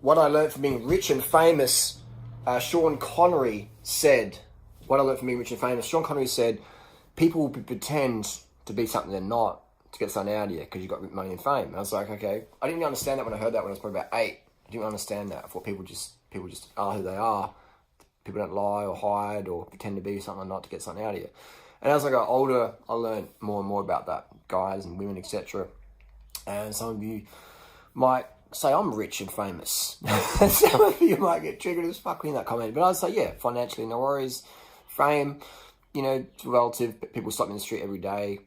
what I learned from being rich and famous, Sean Connery said, Sean Connery said, people pretend to be something they're not to get something out of you because you've got money and fame. And I was like, okay. I didn't understand that when I heard that when I was probably about 8. I didn't understand that. I thought people just are who they are. People don't lie or hide or pretend to be something not to get something out of you. And as I got older, I learned more and more about that, guys and women, etc. And some of you might say I'm rich and famous. Some of you might get triggered as fuck in that comment. But I'd say, yeah, financially, no worries. Fame, it's relative. People stop me in the street every day.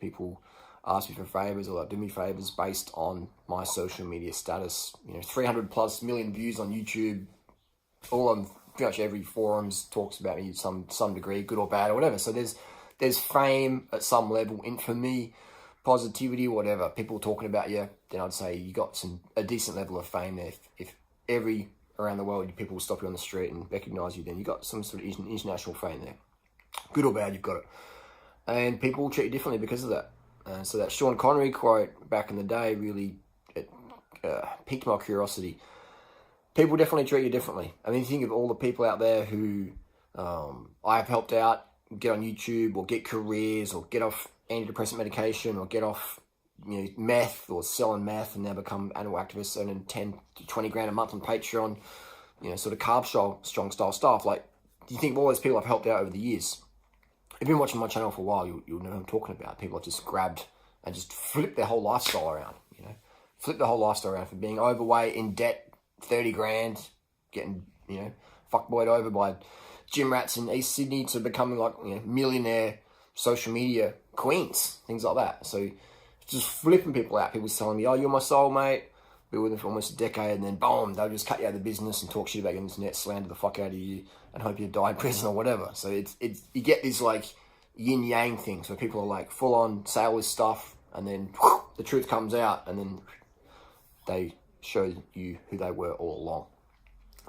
People ask me for favors or do me favors based on my social media status. 300 plus million views on YouTube. All on pretty much every forums talks about me to some degree, good or bad or whatever. So there's fame at some level, infamy, positivity, whatever. People talking about you, then I'd say you got a decent level of fame there. If around the world people will stop you on the street and recognize you, then you got some sort of international fame there. Good or bad, you've got it. And people will treat you differently because of that. So that Sean Connery quote back in the day really piqued my curiosity. People definitely treat you differently. I mean, think of all the people out there who I have helped out get on YouTube or get careers or get off antidepressant medication or get off meth or selling meth and now become animal activists earning 10 to 20 grand a month on Patreon, sort of carb strong style stuff. Like, you think of all those people I've helped out over the years. If you've been watching my channel for a while, you'll know who I'm talking about. People I've just grabbed and just flipped their whole lifestyle around, Flip the whole lifestyle around from being overweight, in debt, 30 grand, getting, fuckboyed over by gym rats in East Sydney to becoming like, millionaire social media queens, things like that. So just flipping people out. People telling me, oh, you're my soulmate. We were with them for almost a decade, and then boom, they'll just cut you out of the business and talk shit about you on the internet, slander the fuck out of you, and hope you die in prison or whatever. So it's you get this like yin yang thing. So people are like full on sale this stuff, and then the truth comes out, and then they show you who they were all along.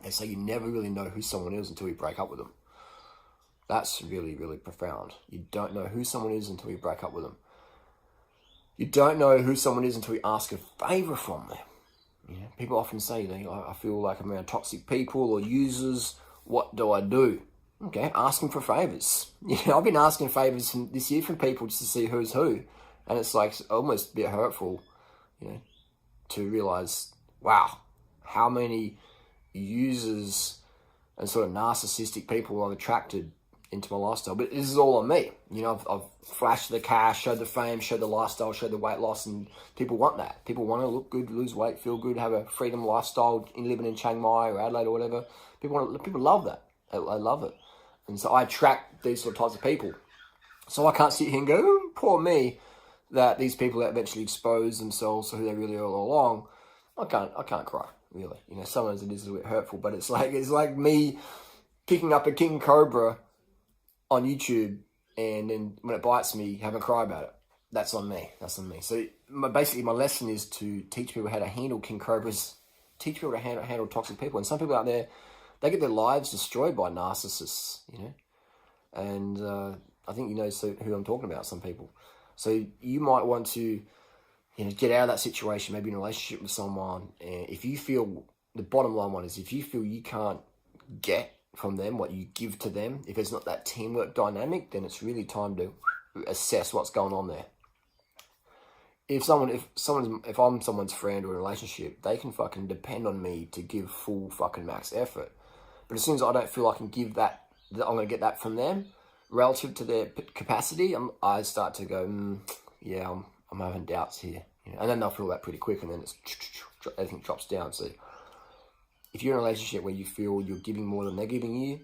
And so you never really know who someone is until you break up with them. That's really, really profound. You don't know who someone is until you break up with them. You don't know who someone is until you ask a favor from them. People often say, I feel like I'm around toxic people or users. What do I do? Okay, asking for favors. I've been asking favors this year from people just to see who's who. And it's like almost a bit hurtful, to realize, wow, how many users and sort of narcissistic people I've attracted into my lifestyle. But this is all on me. I've flashed the cash, showed the fame, showed the lifestyle, showed the weight loss, and people want that. People want to look good, lose weight, feel good, have a freedom lifestyle living in Chiang Mai or Adelaide or whatever. People love that. I love it. And so I attract these sort of types of people. So I can't sit here and go, oh, poor me, that these people that eventually expose themselves to who they really are all along. I can't cry, really. Sometimes it is a bit hurtful, but it's like me picking up a king cobra on YouTube, and then when it bites me, have a cry about it. That's on me. So basically my lesson is to teach people how to handle king cobras, teach people to handle toxic people. And some people out there, they get their lives destroyed by narcissists, And I think who I'm talking about, some people. So you might want to, get out of that situation, maybe in a relationship with someone. And if you feel, the bottom line one is, if you feel you can't get from them what you give to them, if it's not that teamwork dynamic, then it's really time to assess what's going on there. If I'm someone's friend or in a relationship, they can fucking depend on me to give full fucking max effort. But as soon as I don't feel I can give that I'm going to get that from them relative to their capacity, I start to go, I'm having doubts here. And then they'll feel that pretty quick, and then everything drops down. So if you're in a relationship where you feel you're giving more than they're giving you,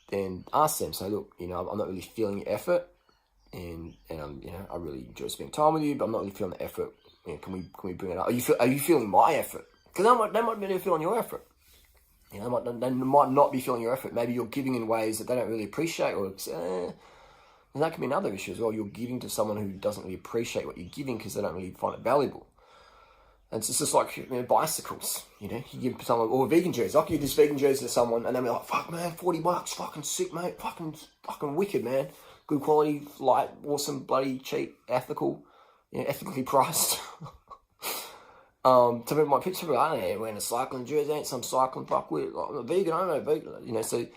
then ask them. So look, I'm not really feeling your effort, and I really enjoy spending time with you, but I'm not really feeling the effort. Can we bring it up? Are you feeling my effort? Because they might be feeling your effort. They might not be feeling your effort. Maybe you're giving in ways that they don't really appreciate, or and that can be another issue as well. You're giving to someone who doesn't really appreciate what you're giving because they don't really find it valuable. And it's just like bicycles. You give someone, or vegan jerseys. I can give this vegan jersey to someone, and they'll be like, "Fuck, man, $40, fucking sick, mate, fucking wicked, man, good quality, light, awesome, bloody cheap, ethical, ethically priced." Some people might picture me, I don't know, wearing a cycling jersey, ain't some cycling fuck with, like, I'm a vegan, I'm not vegan, you know, so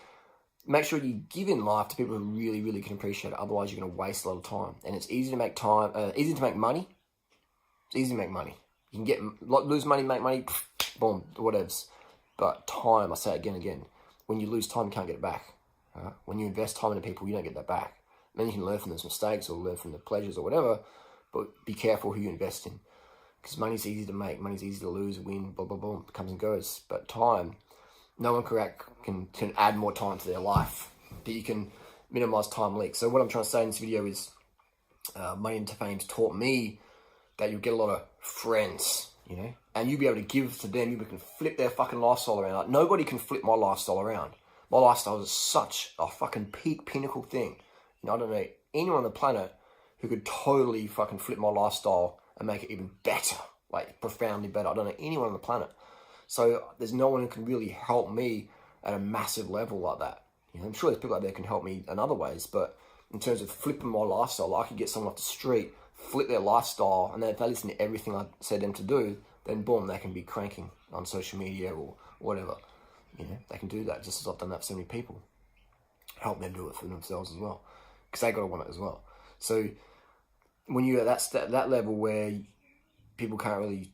make sure you give in life to people who really, really can appreciate it. Otherwise, you're going to waste a lot of time. And it's easy to make time, easy to make money. It's easy to make money. You can lose money, make money, boom, whatevs. But time, I say it again and again, when you lose time, you can't get it back. When you invest time into people, you don't get that back. Then you can learn from those mistakes or learn from the pleasures or whatever, but be careful who you invest in. Because money's easy to make, money's easy to lose, win, blah, blah, blah, it comes and goes. But time, no one can add more time to their life, but you can minimize time leaks. So what I'm trying to say in this video is Money into Fame's taught me that you'll get a lot of friends, you know, and you'll be able to give to them. You can flip their fucking lifestyle around. Like, nobody can flip my lifestyle around. My lifestyle is such a fucking peak pinnacle thing. You know, I don't know anyone on the planet who could totally fucking flip my lifestyle and make it even better, like profoundly better. I don't know anyone on the planet. So there's no one who can really help me at a massive level like that. You know, I'm sure there's people out there who can help me in other ways, but in terms of flipping my lifestyle, I could get someone off the street, flip their lifestyle, and then if they listen to everything I said them to do, then boom, they can be cranking on social media or whatever. You know, they can do that just as I've done that for so many people. Help them do it for themselves as well, because they got to want it as well. So when you're at that level where people can't really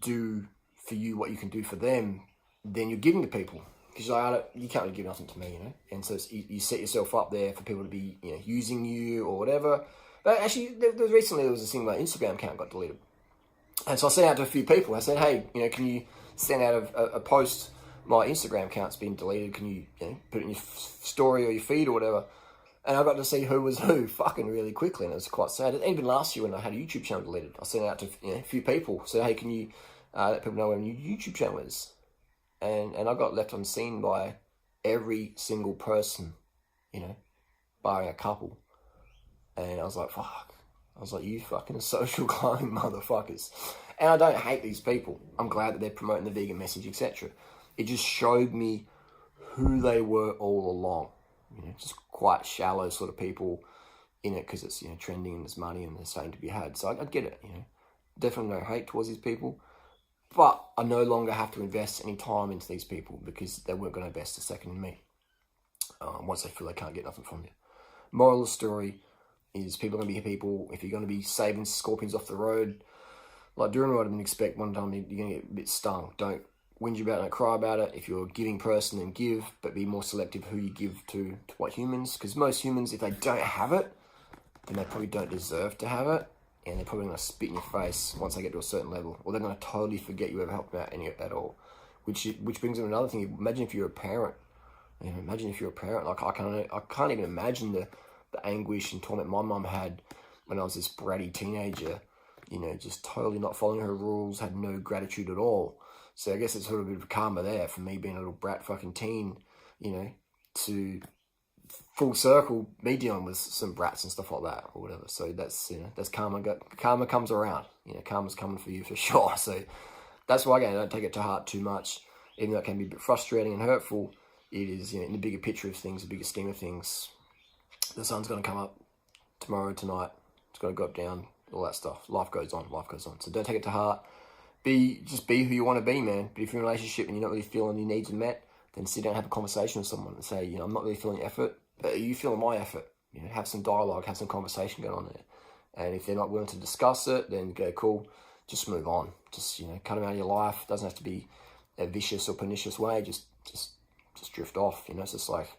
do for you what you can do for them, then you're giving to people, because you can't really give nothing to me, you know. And so you set yourself up there for people to be, you know, using you or whatever. But actually, recently there was a thing where Instagram account got deleted, and so I sent out to a few people. I said, hey, you know, can you send out a post? My Instagram account's been deleted. Can you know, put it in your story or your feed or whatever? And I got to see who was who fucking really quickly, and it was quite sad. Even last year when I had a YouTube channel deleted, I sent it out to a few people. Said, hey, can you let people know where a new YouTube channel is? And I got left unseen by every single person, you know, barring a couple. And I was like, fuck. I was like, you fucking social climbing motherfuckers. And I don't hate these people. I'm glad that they're promoting the vegan message, etc. It just showed me who they were all along. You know, just quite shallow sort of people in it because it's, you know, trending and there's money and there's something to be had. So I get it, you know. Definitely no hate towards these people. But I no longer have to invest any time into these people because they weren't going to invest a second in me once they feel they can't get nothing from you. Moral of the story is people are going to be people, if you're going to be saving scorpions off the road, like during what I didn't expect, one time you're going to get a bit stung. Don't whinge about it, don't cry about it. If you're a giving person, then give, but be more selective who you give to what humans. Because most humans, if they don't have it, then they probably don't deserve to have it. And they're probably going to spit in your face once they get to a certain level. Or they're going to totally forget you ever helped them out at all. Which brings up another thing. Imagine if you're a parent. You know, imagine if you're a parent. Like I can't even imagine the anguish and torment my mum had when I was this bratty teenager. You know, just totally not following her rules, had no gratitude at all. So I guess it's sort of a bit of karma there for me being a little brat fucking teen, you know, to full circle me dealing with some brats and stuff like that or whatever. So that's, you know, that's karma. Karma comes around, you know, karma's coming for you for sure. So that's why, again, I don't take it to heart too much, even though it can be a bit frustrating and hurtful. It is, you know, in the bigger picture of things, the bigger scheme of things, the sun's going to come up tomorrow, tonight. It's going to go up, down, all that stuff. Life goes on. So don't take it to heart. Just be who you want to be, man. But if you're in a relationship and you're not really feeling your needs are met, then sit down and have a conversation with someone and say, you know, I'm not really feeling your effort, but are you feeling my effort? You know, have some dialogue, have some conversation going on there. And if they're not willing to discuss it, then go, cool, just move on. Just, you know, cut them out of your life. It doesn't have to be a vicious or pernicious way. Just drift off. You know, it's just like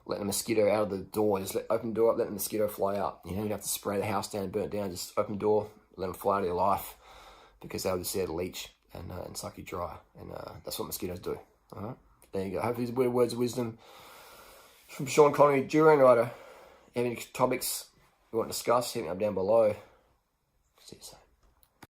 letting a mosquito out of the door. Just open the door up, let the mosquito fly out. You know, you don't have to spray the house down, burn it down. Just open the door, let them fly out of your life, because they'll just there to leech and suck you dry. And that's what mosquitoes do. All right? There you go. Hopefully these were words of wisdom from Sean Connery, during writer. Any topics you want to discuss, hit me up down below. See you soon.